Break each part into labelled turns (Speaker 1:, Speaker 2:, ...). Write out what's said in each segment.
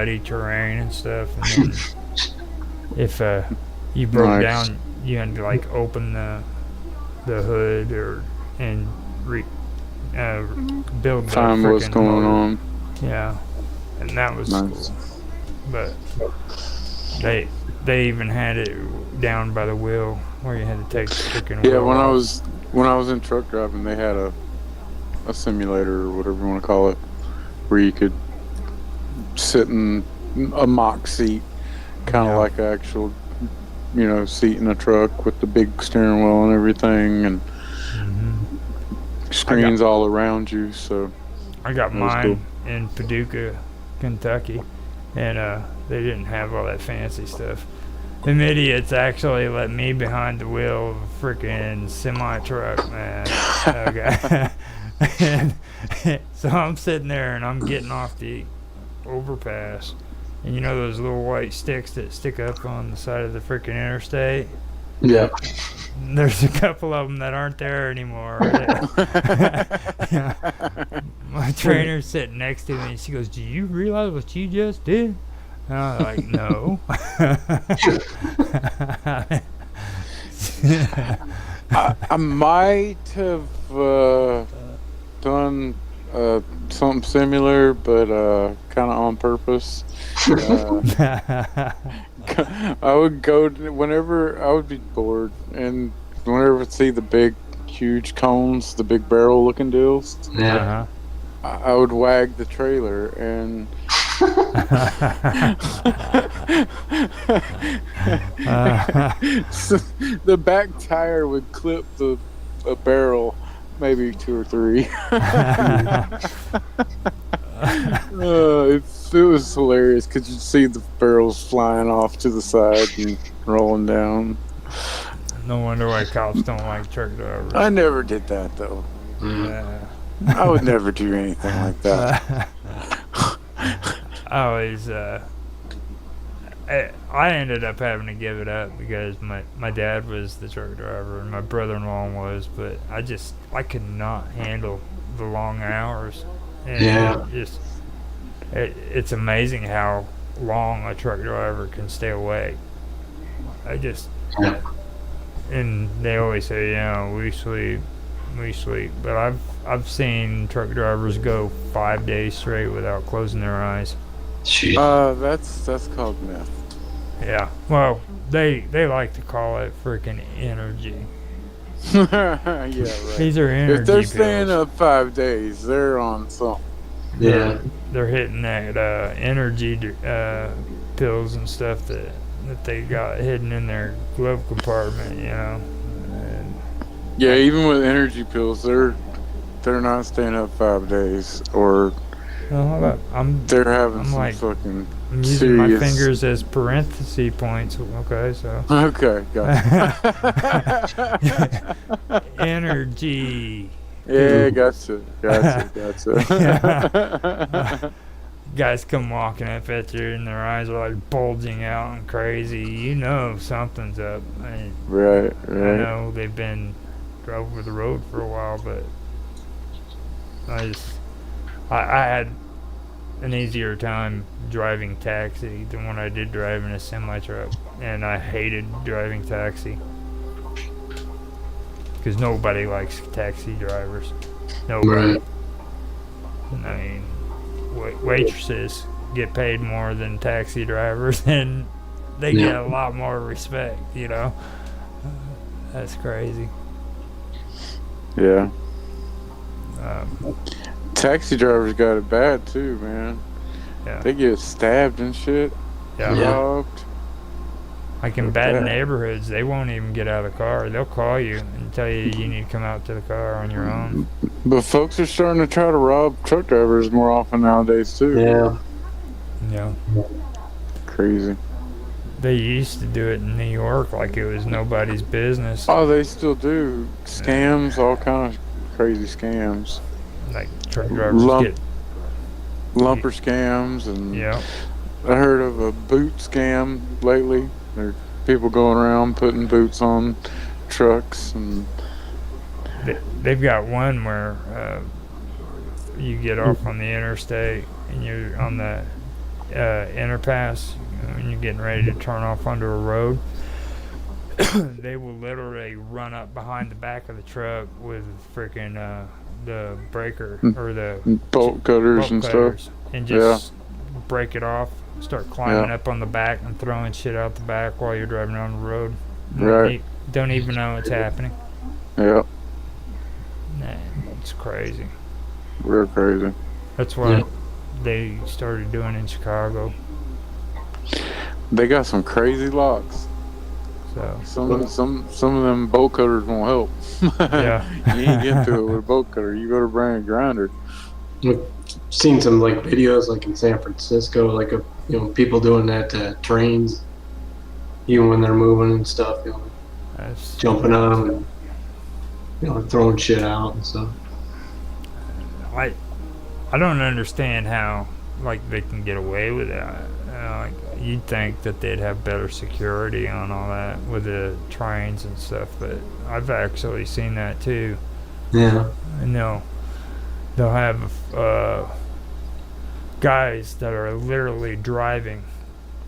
Speaker 1: muddy terrain and stuff. And then if you broke down, you had to like open the hood and build the
Speaker 2: find what's
Speaker 1: frickin'
Speaker 2: going
Speaker 1: motor.
Speaker 2: on.
Speaker 1: Yeah, and that was
Speaker 2: Nice.
Speaker 1: cool. But they even had it down by the wheel where you had to take the freaking wheel off.
Speaker 2: When I was in truck driving, they had a simulator or whatever you want to call it, where you could sit in a mock seat, kind of like an actual, seat in a truck with the big steering wheel and everything, and screens all around you. So
Speaker 1: I got mine in Paducah, Kentucky, and they didn't have all that fancy stuff. Them idiots actually let me behind the wheel of a freaking semi truck, man. Okay. And so I'm sitting there and I'm getting off the overpass, and you know those little white sticks that stick up on the side of the freaking interstate?
Speaker 3: Yeah.
Speaker 1: There's a couple of them that aren't there anymore. My trainer's sitting next to me, and she goes, "Do you realize what you just did?" And I was like, "No."
Speaker 2: I might have done something similar, but kind of on purpose. I would go whenever I would be bored, and whenever I'd see the big, huge cones, the big barrel-looking deals,
Speaker 3: Yeah.
Speaker 2: I would wag the trailer, and so the back tire would clip a barrel, maybe 2 or 3. It was hilarious because you'd see the barrels flying off to the side and rolling down.
Speaker 1: No wonder why cops don't like truck drivers.
Speaker 2: I never did that though. I would never do anything like that.
Speaker 1: I always, I ended up having to give it up because my dad was the truck driver and my brother-in-law was, but I could not handle the long hours. And it's amazing how long a truck driver can stay awake. And they always say, we sleep, but I've seen truck drivers go 5 days straight without closing their eyes.
Speaker 2: That's called meth.
Speaker 1: Yeah. Well, they like to call it freaking energy.
Speaker 2: Yeah, right.
Speaker 1: These are energy
Speaker 2: If they're
Speaker 1: pills.
Speaker 2: staying up 5 days, they're on something.
Speaker 3: Yeah.
Speaker 1: They're hitting that energy pills and stuff that they got hidden in their glove compartment, And
Speaker 2: Yeah, even with energy pills, they're not staying up 5 days, or they're having some
Speaker 1: like,
Speaker 2: fucking
Speaker 1: I'm using
Speaker 2: serious...
Speaker 1: my fingers as parenthesis points. Okay, so.
Speaker 2: Okay, gotcha.
Speaker 1: Energy.
Speaker 2: Yeah, gotcha.
Speaker 1: Guys come walking up at you and their eyes are like bulging out and crazy. You know something's up.
Speaker 2: Right.
Speaker 1: I know they've been over the road for a while, but I had an easier time driving taxi than when I did driving a semi-truck, and I hated driving taxi because nobody likes taxi drivers. Nobody.
Speaker 3: Right.
Speaker 1: I mean, waitresses get paid more than taxi drivers, and they get a lot more respect, That's crazy.
Speaker 2: Yeah. Taxi drivers got it bad too, man.
Speaker 1: Yeah.
Speaker 2: They get stabbed and shit. Robbed.
Speaker 1: Like in bad neighborhoods, they won't even get out of the car. They'll call you and tell you need to come out to the car on your own.
Speaker 2: But folks are starting to try to rob truck drivers more often nowadays too.
Speaker 1: Yeah.
Speaker 2: Crazy.
Speaker 1: They used to do it in New York like it was nobody's business.
Speaker 2: Oh, they still do. Scams, all kind of crazy scams.
Speaker 1: Like truck drivers get
Speaker 2: lumper scams, and
Speaker 1: yeah.
Speaker 2: I heard of a boot scam lately. There are people going around putting boots on trucks, and
Speaker 1: they've got one where you get off on the interstate and you're on the interpass when you're getting ready to turn off onto a road. They will literally run up behind the back of the truck with freaking the breaker or the
Speaker 2: bolt cutters
Speaker 1: bolt
Speaker 2: and
Speaker 1: cutters
Speaker 2: stuff.
Speaker 1: and just break it off. Start climbing up on the back and throwing shit out the back while you're driving on the road.
Speaker 2: Right.
Speaker 1: Don't even know what's happening.
Speaker 2: Yeah.
Speaker 1: Nah, it's crazy.
Speaker 2: Real crazy.
Speaker 1: That's what they started doing in Chicago.
Speaker 2: They got some crazy locks.
Speaker 1: So
Speaker 2: some of them bolt cutters won't help.
Speaker 1: Yeah.
Speaker 2: You ain't get to it with a bolt cutter. You better bring a grinder.
Speaker 3: I've seen some like videos like in San Francisco, like of people doing that to trains, even when they're moving and stuff. Jumping on them and throwing shit out and stuff.
Speaker 1: I don't understand how like they can get away with that. Like, you'd think that they'd have better security on all that with the trains and stuff, but I've actually seen that too.
Speaker 3: Yeah.
Speaker 1: And they'll have guys that are literally driving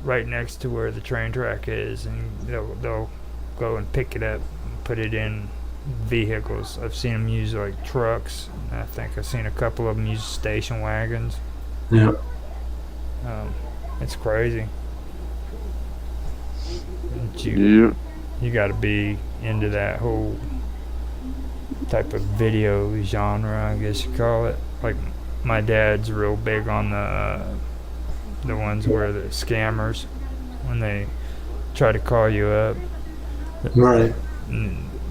Speaker 1: right next to where the train track is, and they'll go and pick it up and put it in vehicles. I've seen them use like trucks. And I think I've seen a couple of them use station wagons.
Speaker 3: Yeah.
Speaker 1: It's crazy. You got to be into that whole type of video genre, I guess you call it. Like my dad's real big on the ones where the scammers, when they try to call you up.
Speaker 3: Right.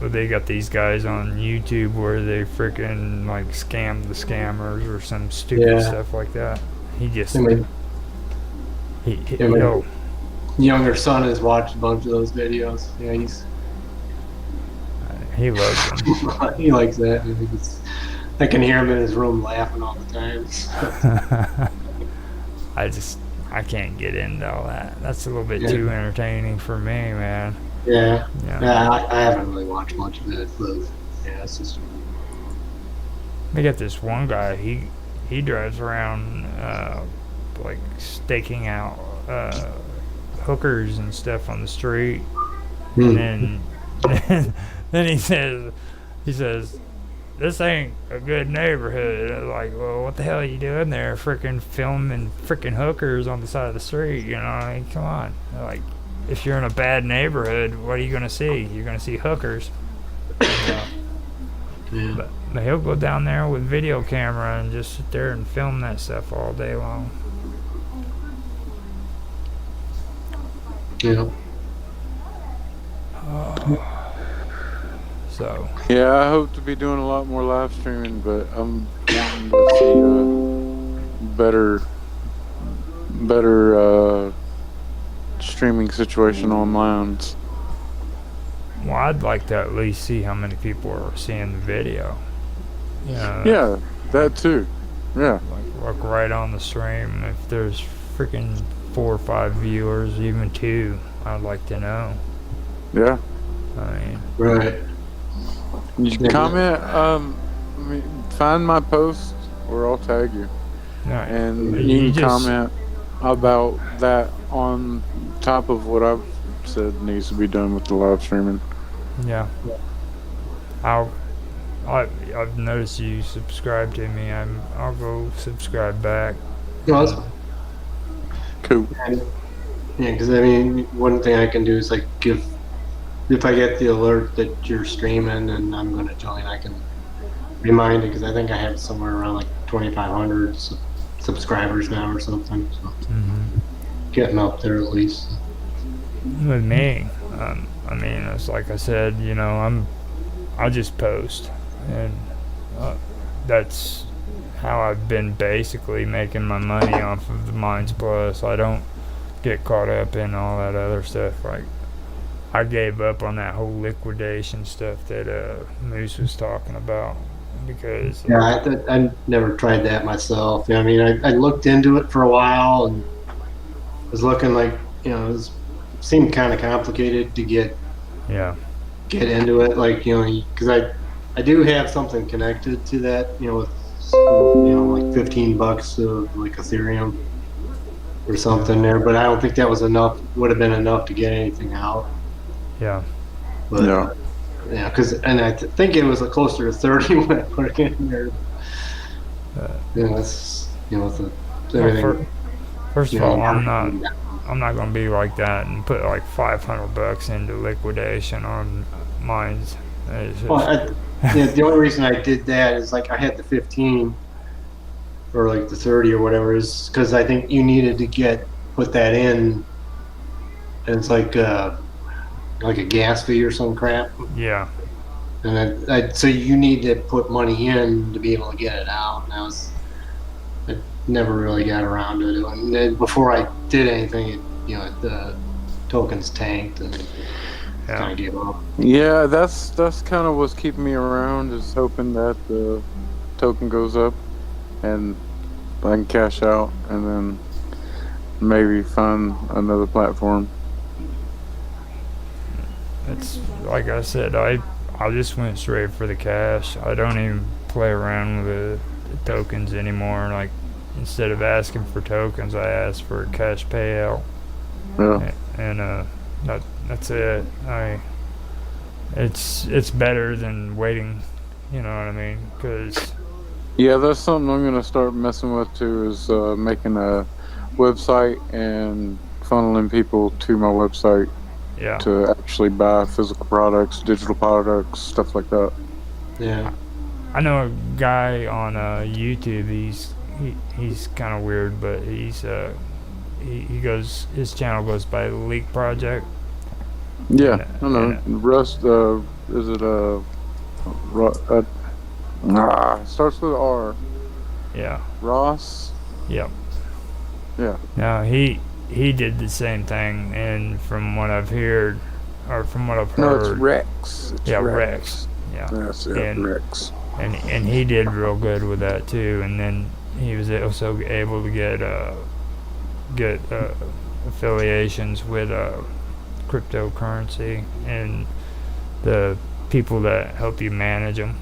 Speaker 1: They got these guys on YouTube where they freaking like scam the scammers or some stupid stuff like that. He just
Speaker 3: younger son has watched a bunch of those videos. Yeah,
Speaker 1: he loves them.
Speaker 3: He likes that. I can hear him in his room laughing all the time.
Speaker 1: I can't get into all that. That's a little bit too entertaining for me, man.
Speaker 3: Yeah. I haven't really watched much of that, but it's just.
Speaker 1: They got this one guy. He drives around like staking out hookers and stuff on the street, and then he says, this ain't a good neighborhood. I'm like, well, what the hell are you doing there? Freaking filming freaking hookers on the side of the street, Like, come on. Like, if you're in a bad neighborhood, what are you gonna see? You're gonna see hookers. But he'll go down there with video camera and just sit there and film that stuff all day long.
Speaker 3: Yeah.
Speaker 1: So.
Speaker 2: Yeah, I hope to be doing a lot more live streaming, but I'm wanting to see a better streaming situation on Minds.
Speaker 1: Well, I'd like to at least see how many people are seeing the video.
Speaker 2: Yeah, that too. Yeah.
Speaker 1: Like look right on the stream. If there's freaking 4 or 5 viewers, even 2, I'd like to know.
Speaker 2: Yeah.
Speaker 1: I mean.
Speaker 3: Right.
Speaker 2: You can comment. Find my post, or I'll tag you.
Speaker 1: Right.
Speaker 2: And you can comment about that on top of what I've said needs to be done with the live streaming.
Speaker 1: Yeah. I've noticed you subscribe to me. I'll go subscribe back.
Speaker 3: Awesome.
Speaker 2: Cool.
Speaker 3: Yeah, because one thing I can do is like if I get the alert that you're streaming and I'm going to join, I can remind it, because I think I have somewhere around like 2,500 subscribers now or something. So getting up there at least.
Speaker 1: With me, it's like I said, I just post, and that's how I've been basically making my money off of the Minds Plus. I don't get caught up in all that other stuff. Like, I gave up on that whole liquidation stuff that Moose was talking about, because
Speaker 3: I never tried that myself. I looked into it for a while and was looking like it seemed kind of complicated to get into it, like because I do have something connected to that, with like $15 of like Ethereum, or something there, but I don't think that was enough. Would have been enough to get anything out.
Speaker 1: Yeah.
Speaker 3: But
Speaker 2: Yeah.
Speaker 3: yeah, and I think it was closer to 30 when I put it in there. It's with everything.
Speaker 1: First of all, I'm not
Speaker 3: Marketing.
Speaker 1: I'm not gonna be like that and put like $500 into liquidation on mines. It's
Speaker 3: Well,
Speaker 1: just,
Speaker 3: the only reason I did that is like I had the 15 or like the 30 or whatever is because I think you needed to put that in. And it's like a gas fee or some crap.
Speaker 1: yeah.
Speaker 3: And so you need to put money in to be able to get it out. And I never really got around to it. And then before I did anything, the tokens tanked and kind of gave up.
Speaker 2: Yeah, that's kind of what's keeping me around, just hoping that the token goes up and I can cash out and then maybe find another platform.
Speaker 1: It's like I said, I just went straight for the cash. I don't even play around with the tokens anymore. Like instead of asking for tokens, I ask for a cash payout.
Speaker 2: Yeah.
Speaker 1: And that's it. It's better than waiting. You know what I mean? Because
Speaker 2: Yeah, that's something I'm gonna start messing with too. Is making a website and funneling people to my website
Speaker 1: yeah,
Speaker 2: to actually buy physical products, digital products, stuff like that.
Speaker 3: Yeah.
Speaker 1: I know a guy on YouTube. He's kind of weird, but he goes, his channel goes by the Leak Project.
Speaker 2: Yeah,
Speaker 1: And,
Speaker 2: I know. Rust. Is it starts with R.
Speaker 1: yeah,
Speaker 2: Ross.
Speaker 1: yep.
Speaker 2: Yeah.
Speaker 1: Now he did the same thing, and from what I've heard, or from what I've
Speaker 2: No,
Speaker 1: heard,
Speaker 2: it's Rex. It's
Speaker 1: yeah, Rex. Yeah,
Speaker 2: Yes, yeah,
Speaker 1: and
Speaker 2: Rex.
Speaker 1: and he did real good with that too. And then he was also able to get affiliations with cryptocurrency and the people that help you manage them.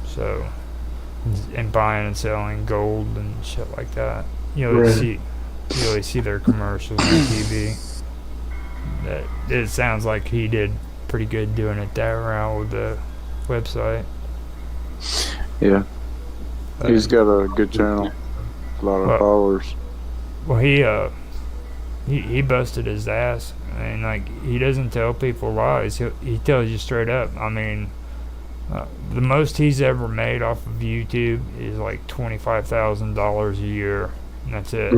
Speaker 1: So, and buying and selling gold and shit like that. You always see their commercials on TV. That it sounds like he did pretty good doing it that route with the website.
Speaker 2: Yeah. He's got a good channel. A lot of followers.
Speaker 1: Well, he busted his ass. I mean, like, he doesn't tell people lies. He tells you straight up. I mean, the most he's ever made off of YouTube is like $25,000 a year, and that's it.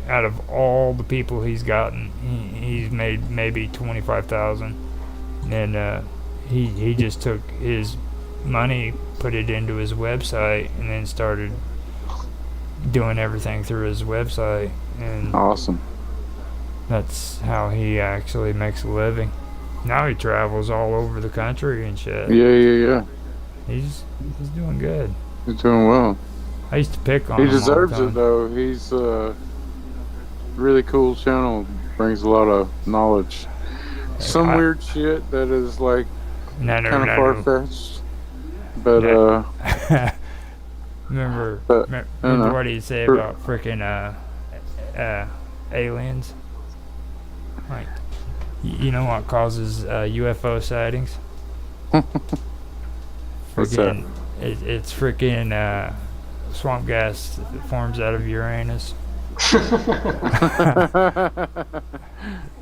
Speaker 1: Out of all the people he's gotten, he's made maybe 25,000, and he just took his money, put it into his website, and then started doing everything through his website, and
Speaker 2: Awesome.
Speaker 1: that's how he actually makes a living. Now he travels all over the country and shit.
Speaker 2: Yeah.
Speaker 1: He's doing good.
Speaker 2: He's doing well.
Speaker 1: I used to pick on
Speaker 2: He
Speaker 1: him all the
Speaker 2: deserves
Speaker 1: time.
Speaker 2: it though. He's really cool channel. Brings a lot of knowledge. Some weird shit that is like kind of far fetched. But
Speaker 1: remember
Speaker 2: know.
Speaker 1: what he'd say about freaking aliens? Like, you know what causes UFO sightings?
Speaker 2: What's that?
Speaker 1: It's freaking swamp gas that forms out of Uranus.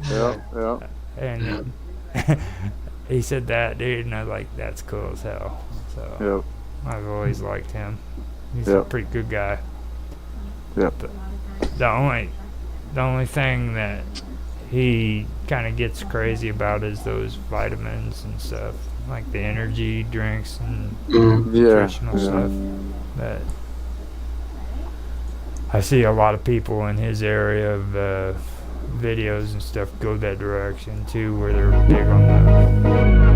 Speaker 2: Yeah.
Speaker 1: And he said that, dude, and I was like, that's cool as hell. So I've always liked him. He's a pretty good guy.
Speaker 2: Yep.
Speaker 1: But the only thing that he kind of gets crazy about is those vitamins and stuff, like the energy drinks and nutritional stuff. That I see a lot of people in his area of videos and stuff go that direction too, where they're big on that.